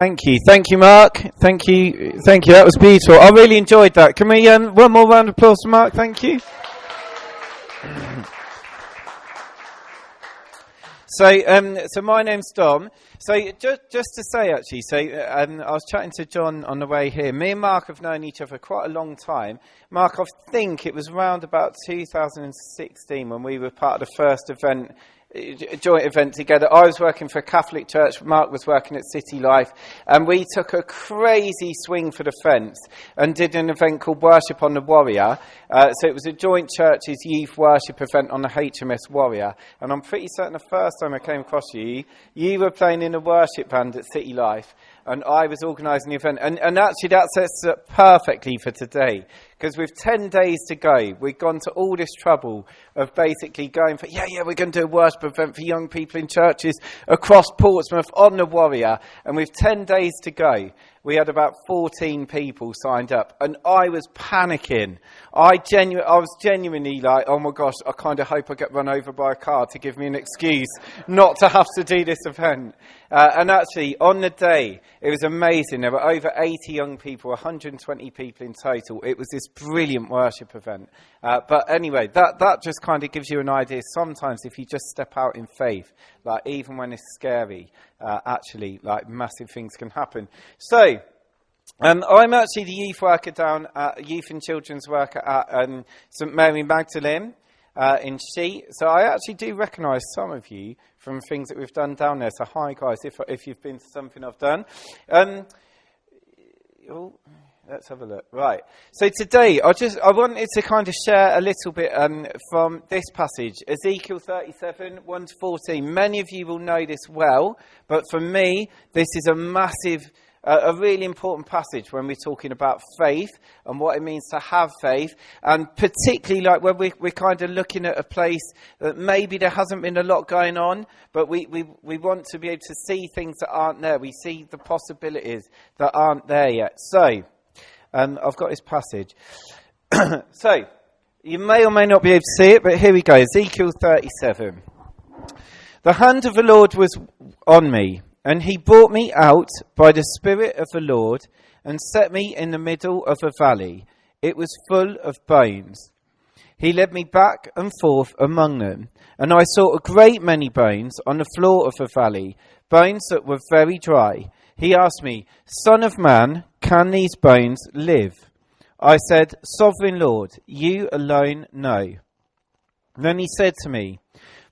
Thank you, Mark. Thank you. That was beautiful. I really enjoyed that. Can we one more round of applause for Mark? Thank you. So my name's Dom. So just to say, actually, I was chatting to John on the way here. Me and Mark have known each other quite a long time. Mark, I think it was around about 2016 when we were part of the first event. A joint event together. I was working for a Catholic church, Mark was working at City Life, and we took a crazy swing for the fence and did an event called Worship on the Warrior. So it was a joint churches youth worship event on the HMS Warrior, and I'm pretty certain the first time I came across you were playing in a worship band at City Life, and I was organising the event, and actually that sets up perfectly for today, because with 10 days to go, we've gone to all this trouble of basically going for, we're going to do a worship event for young people in churches across Portsmouth on the Warrior, and with 10 days to go, we had about 14 people signed up, and I was panicking. I was genuinely like, oh my gosh, I kind of hope I get run over by a car to give me an excuse not to have to do this event. And actually, on the day, it was amazing. There were over 80 young people, 120 people in total. It was this brilliant worship event. But anyway, that just kind of gives you an idea. Sometimes if you just step out in faith, like even when it's scary, actually, like massive things can happen. So, I'm actually the youth worker down at youth and children's worker at St Mary Magdalene in Sheet. So I actually do recognise some of you from things that we've done down there. So hi guys, if you've been to something I've done. Let's have a look. Right. So today, I wanted to kind of share a little bit from this passage, Ezekiel 37, 1 to 14. Many of you will know this well, but for me, this is a massive, a really important passage when we're talking about faith and what it means to have faith, and particularly like when we're kind of looking at a place that maybe there hasn't been a lot going on, but we want to be able to see things that aren't there. We see the possibilities that aren't there yet. So, I've got this passage. So, you may or may not be able to see it, but here we go. Ezekiel 37. The hand of the Lord was on me, and he brought me out by the Spirit of the Lord and set me in the middle of a valley. It was full of bones. He led me back and forth among them, and I saw a great many bones on the floor of the valley, bones that were very dry. He asked me, Son of man, can these bones live? I said, Sovereign Lord, you alone know. Then he said to me,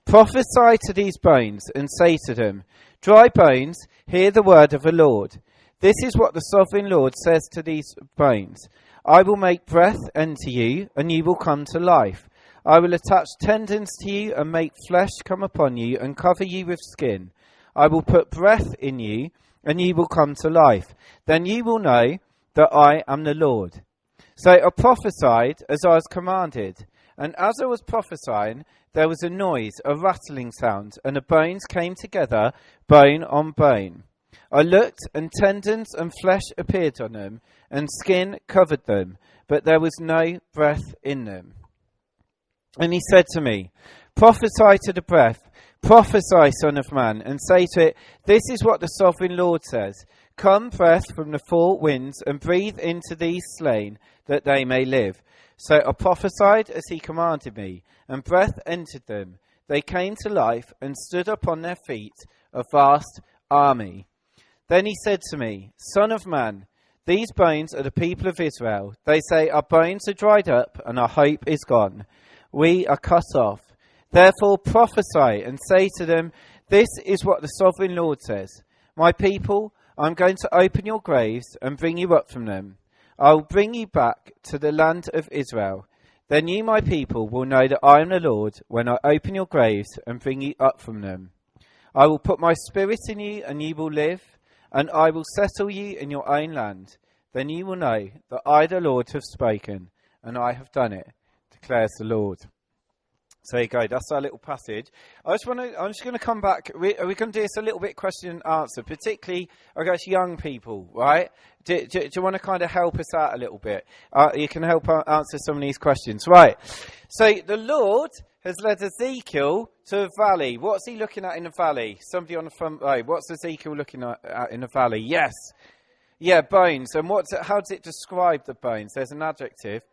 Prophesy to these bones and say to them, Dry bones, hear the word of the Lord. This is what the Sovereign Lord says to these bones. I will make breath enter you, and you will come to life. I will attach tendons to you and make flesh come upon you and cover you with skin. I will put breath in you, and you will come to life. Then you will know that I am the Lord. So I prophesied as I was commanded. And as I was prophesying, there was a noise, a rattling sound, and the bones came together, bone on bone. I looked, and tendons and flesh appeared on them, and skin covered them, but there was no breath in them. And he said to me, Prophesy to the breath. Prophesy, Son of man, and say to it, This is what the Sovereign Lord says. Come, breath from the four winds, and breathe into these slain, that they may live. So I prophesied as he commanded me, and breath entered them. They came to life and stood up on their feet, a vast army. Then he said to me, Son of man, these bones are the people of Israel. They say, Our bones are dried up, and our hope is gone. We are cut off. Therefore prophesy and say to them, This is what the Sovereign Lord says. My people, I'm going to open your graves and bring you up from them. I will bring you back to the land of Israel. Then you, my people, will know that I am the Lord when I open your graves and bring you up from them. I will put my spirit in you and you will live, and I will settle you in your own land. Then you will know that I, the Lord, have spoken, and I have done it, declares the Lord. So there you go, that's our little passage. I'm just going to come back. Are we going to do this a little bit question and answer, particularly, I guess, young people, right? Do you want to kind of help us out a little bit? You can help answer some of these questions. Right. So the Lord has led Ezekiel to a valley. What's he looking at in a valley? Somebody on the front row. What's Ezekiel looking at in a valley? Yes. Yeah, bones. And how does it describe the bones? There's an adjective.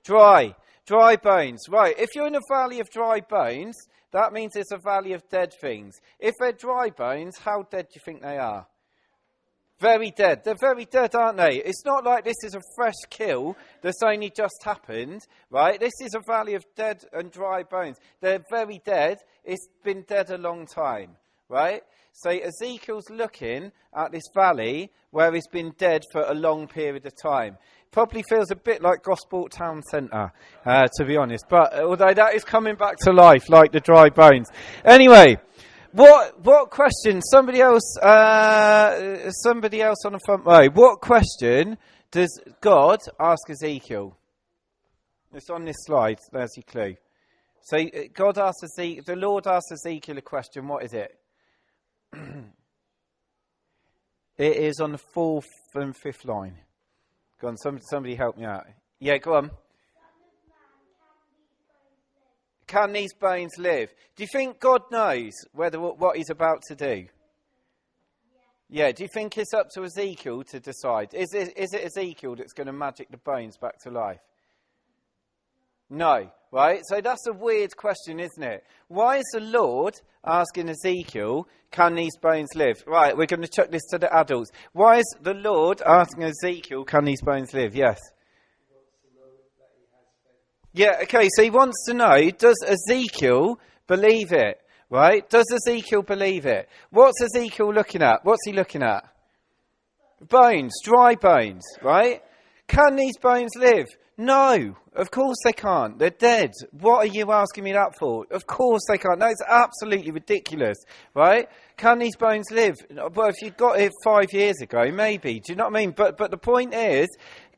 Dry. Dry bones. Right, if you're in a valley of dry bones, that means it's a valley of dead things. If they're dry bones, how dead do you think they are? Very dead. They're very dead, aren't they? It's not like this is a fresh kill that's only just happened, right? This is a valley of dead and dry bones. They're very dead. It's been dead a long time, right? So Ezekiel's looking at this valley where it's been dead for a long period of time. Probably feels a bit like Gosport Town Centre, to be honest. But although that is coming back to life, like the dry bones. Anyway, what question? Somebody else on the front row. What question does God ask Ezekiel? It's on this slide. There's your clue. So the Lord asks Ezekiel a question. What is it? It is on the 4th and 5th line. Go on, somebody help me out. Yeah, go on. Can these bones live? Do you think God knows what he's about to do? Yeah, do you think it's up to Ezekiel to decide? Is it Ezekiel that's going to magic the bones back to life? No, right? So that's a weird question, isn't it? Why is the Lord asking Ezekiel, can these bones live? Right, we're going to chuck this to the adults. Why is the Lord asking Ezekiel, can these bones live? Yes. Yeah, okay, so he wants to know, does Ezekiel believe it? Right? Does Ezekiel believe it? What's Ezekiel looking at? What's he looking at? Bones, dry bones, right? Can these bones live? No, of course they can't. They're dead. What are you asking me that for? Of course they can't. No, it's absolutely ridiculous, right? Can these bones live? Well, if you got it 5 years ago, maybe. Do you know what I mean? But the point is,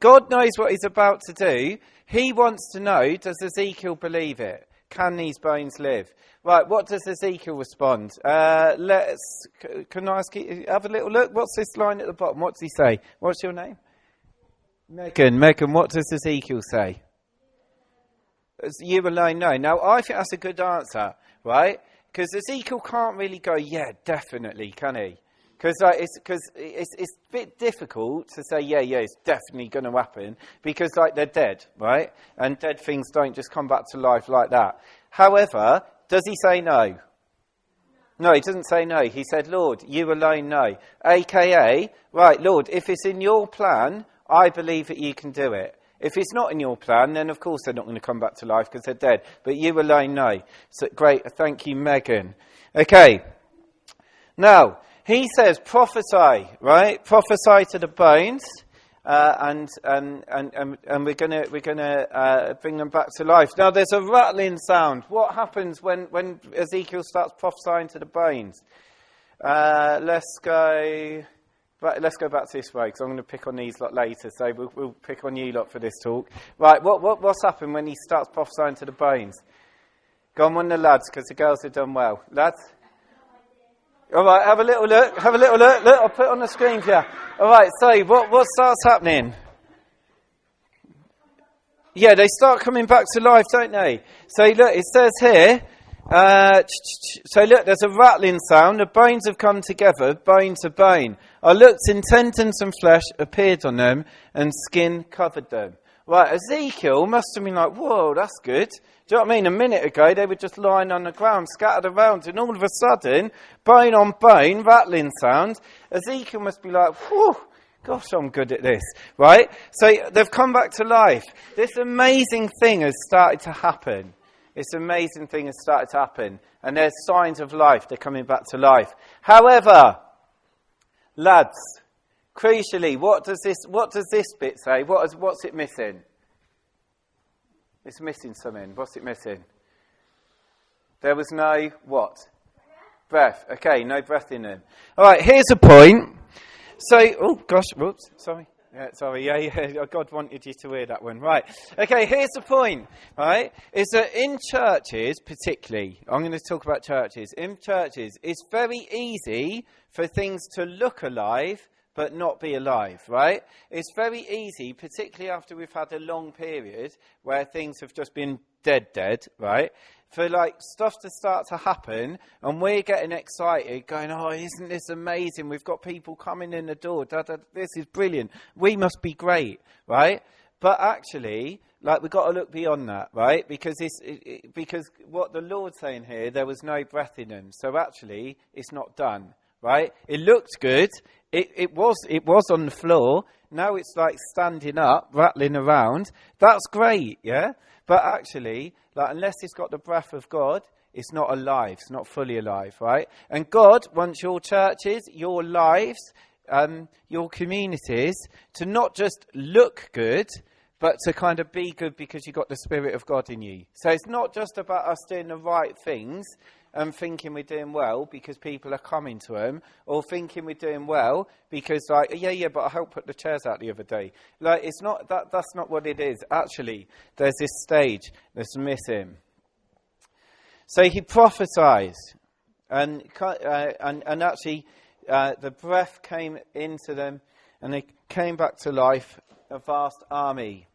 God knows what he's about to do. He wants to know, does Ezekiel believe it? Can these bones live? Right, what does Ezekiel respond? Can I ask you, have a little look? What's this line at the bottom? What does he say? What's your name? Megan, what does Ezekiel say? You alone know. Now, I think that's a good answer, right? Because Ezekiel can't really go, yeah, definitely, can he? Because it's a bit difficult to say, yeah, it's definitely going to happen, because they're dead, right? And dead things don't just come back to life like that. However, does he say no? No, he doesn't say no. He said, Lord, you alone know. AKA, right, Lord, if it's in your plan, I believe that you can do it. If it's not in your plan, then of course they're not going to come back to life because they're dead. But you alone know. So great, thank you, Megan. Okay. Now, he says prophesy, right? Prophesy to the bones, and we're gonna bring them back to life. Now, there's a rattling sound. What happens when Ezekiel starts prophesying to the bones? Let's go back to this way, because I'm going to pick on these lot later, so we'll pick on you lot for this talk. Right, what's happened when he starts prophesying to the bones? Go on, one of the lads, because the girls have done well. Lads? All right, have a little look. Look, I'll put it on the screen for you. All right, so what starts happening? Yeah, they start coming back to life, don't they? So look, it says here, so look, there's a rattling sound. The bones have come together, bone to bone. I looked, and tendons and flesh appeared on them, and skin covered them. Right, Ezekiel must have been like, whoa, that's good. Do you know what I mean? A minute ago, they were just lying on the ground, scattered around, and all of a sudden, bone on bone, rattling sound. Ezekiel must be like, whew, gosh, I'm good at this, right? So they've come back to life. This amazing thing has started to happen. This amazing thing has started to happen. And there's signs of life. They're coming back to life. However, lads, crucially, what does this bit say? What's it missing? It's missing something. What's it missing? There was no what? Breath. Okay, no breath in them. All right, here's a point. So, oh gosh, whoops, sorry. Yeah, God wanted you to hear that one. Right. Okay, here's the point, right? Is that in churches, particularly, I'm going to talk about churches. In churches, it's very easy for things to look alive, but not be alive, right? It's very easy, particularly after we've had a long period where things have just been dead, right? For like stuff to start to happen and we're getting excited going, oh, isn't this amazing? We've got people coming in the door. This is brilliant. We must be great, right? But actually, like, we've got to look beyond that, right? Because because what the Lord's saying here, there was no breath in them. So actually, it's not done, right? It looked good. It was on the floor. Now it's like standing up, rattling around. That's great, yeah? But actually, like, unless it's got the breath of God, it's not alive. It's not fully alive, right? And God wants your churches, your lives, your communities to not just look good, but to kind of be good because you've got the Spirit of God in you. So it's not just about us doing the right things and thinking we're doing well because people are coming to them, or thinking we're doing well because, like, yeah, but I helped put the chairs out the other day. Like, it's not that. That's not what it is. Actually, there's this stage that's missing. So he prophesies, and actually, the breath came into them, and they came back to life, a vast army.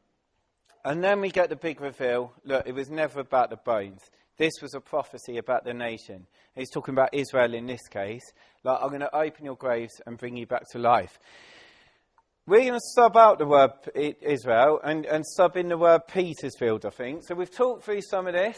And then we get the big reveal. Look, it was never about the bones. This was a prophecy about the nation. He's talking about Israel in this case. Like, I'm going to open your graves and bring you back to life. We're going to sub out the word Israel and sub in the word Petersfield, I think. So we've talked through some of this.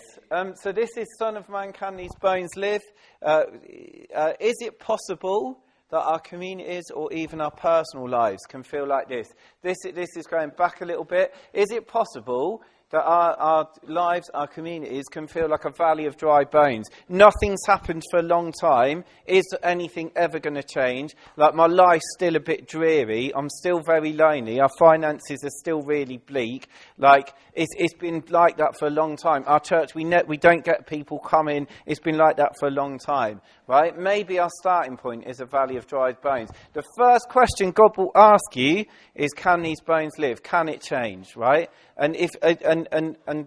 So this is Son of Man, can these bones live? Is it possible that our communities or even our personal lives can feel like this? This is going back a little bit. Is it possible that our lives, our communities can feel like a valley of dry bones? Nothing's happened for a long time. Is anything ever going to change? Like, my life's still a bit dreary. I'm still very lonely. Our finances are still really bleak. Like, it's been like that for a long time. Our church, we don't get people coming. It's been like that for a long time, right? Maybe our starting point is a valley of dry bones. The first question God will ask you is, can these bones live? Can it change, right? And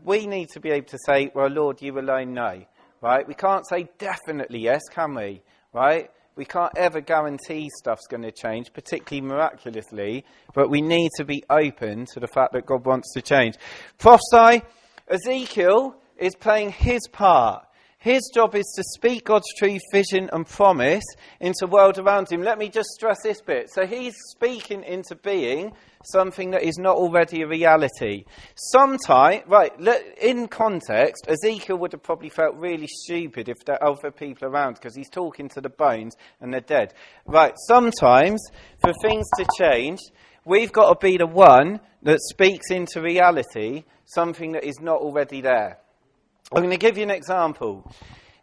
we need to be able to say, well, Lord, you alone know, right? We can't say definitely yes, can we, right? We can't ever guarantee stuff's going to change, particularly miraculously, but we need to be open to the fact that God wants to change. Prophesy, Ezekiel is playing his part. His job is to speak God's truth, vision and promise into the world around him. Let me just stress this bit. So he's speaking into being something that is not already a reality. In context, Ezekiel would have probably felt really stupid if there are other people around, because he's talking to the bones and they're dead. Right, sometimes for things to change, we've got to be the one that speaks into reality something that is not already there. I'm going to give you an example.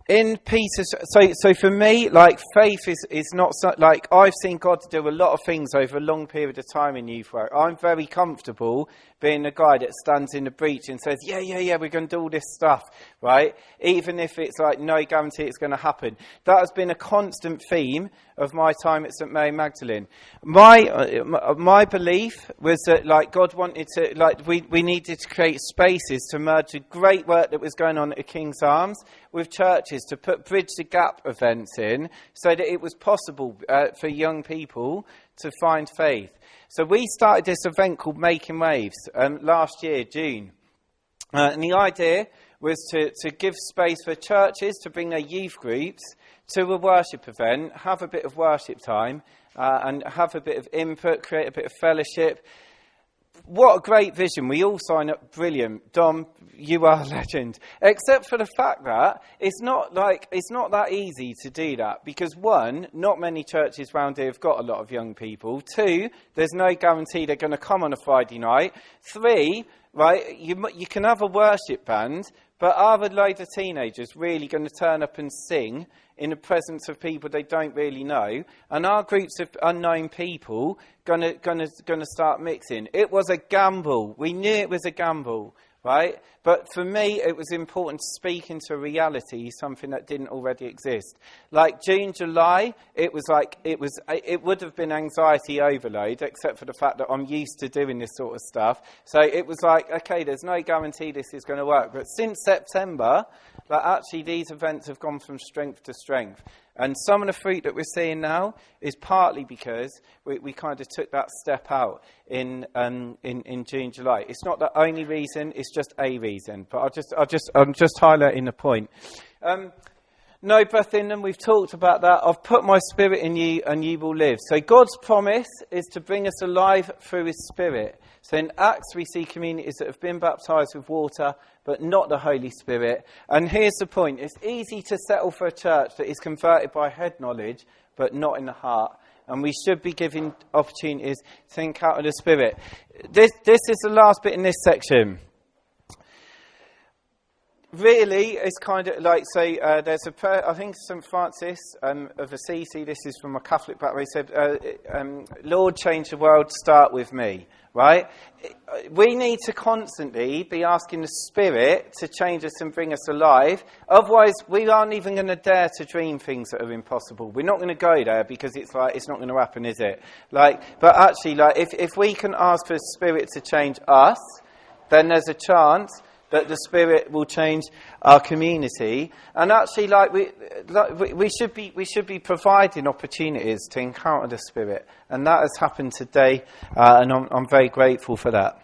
In Peter's, so for me, like, faith is not so, like, I've seen God do a lot of things over a long period of time in youth work. I'm very comfortable being the guy that stands in the breach and says, yeah, we're going to do all this stuff, right? Even if it's like no guarantee it's going to happen. That has been a constant theme of my time at St Mary Magdalene. My belief was that, like, God wanted to, like, we needed to create spaces to merge the great work that was going on at King's Arms with churches, to put Bridge the Gap events in so that it was possible for young people to find faith. So we started this event called Making Waves last year, June. And the idea was to give space for churches to bring their youth groups to a worship event, have a bit of worship time, and have a bit of input, create a bit of fellowship. What a great vision. We all sign up. Brilliant. Dom, you are a legend. Except for the fact that it's not that easy to do that. Because one, not many churches around here have got a lot of young people. Two, there's no guarantee they're going to come on a Friday night. Three, right, you can have a worship band, but are a load of teenagers really going to turn up and sing in the presence of people they don't really know? And our groups of unknown people gonna start mixing? It was a gamble. We knew it was a gamble, right? But for me, it was important to speak into reality, something that didn't already exist. Like June, July, it would have been anxiety overload, except for the fact that I'm used to doing this sort of stuff. So it was like, okay, there's no guarantee this is going to work. But since September, Like actually these events have gone from strength to strength. And some of the fruit that we're seeing now is partly because we kind of took that step out in June, July. It's not the only reason, it's just a reason. But I'm just highlighting the point. No breath in them, we've talked about that. I've put my spirit in you and you will live. So God's promise is to bring us alive through his spirit. So in Acts we see communities that have been baptised with water but not the Holy Spirit. And here's the point. It's easy to settle for a church that is converted by head knowledge but not in the heart. And we should be giving opportunities to think out of the Spirit. This is the last bit in this section. Really, it's kind of like, say, there's a prayer, I think St. Francis of Assisi, this is from a Catholic background, he said, Lord, change the world, start with me, right? We need to constantly be asking the Spirit to change us and bring us alive. Otherwise, we aren't even going to dare to dream things that are impossible. We're not going to go there because it's like, it's not going to happen, is it? But actually, if we can ask for the Spirit to change us, then there's a chance that the Spirit will change our community, and actually, we should be providing opportunities to encounter the Spirit, and that has happened today, and I'm very grateful for that.